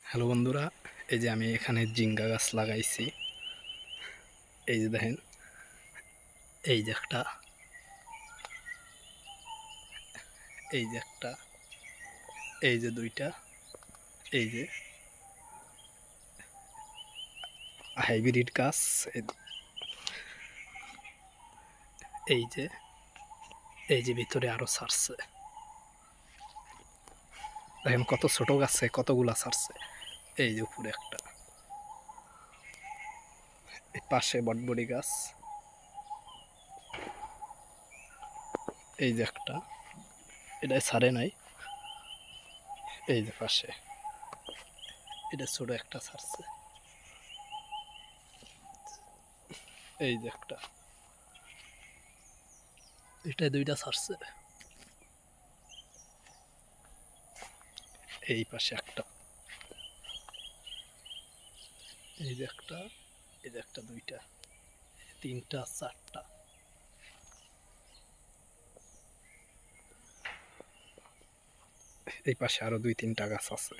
Hello বন্ধুরা, এই যে আমি এখানে জিঙ্গা গাছ লাগাইছি। এই যে দেখেন, এই যে একটা, এই যে একটা, এই যে দুইটা, এই যে হাইব্রিড গাছ। এই যে, এই যে ভিতরে আরো ছাড়ছে। দেখেন কত ছোট গাছে কতগুলা ছাড়ছে। এই যে উপরে একটা, এই পাশে বটবড়ি গাছ। এই যে একটা, এটাই ছাড়ে নাই। এই যে পাশে, এটা ছোট একটা ছাড়ছে। এই যে একটা, এটা দুইটা ছাড়ছে। এই পাশে একটা, এই যে একটা, এই যে একটা, দুইটা, তিনটা, চারটা। এই পাশে আরো দুই তিনটা গাছ আছে।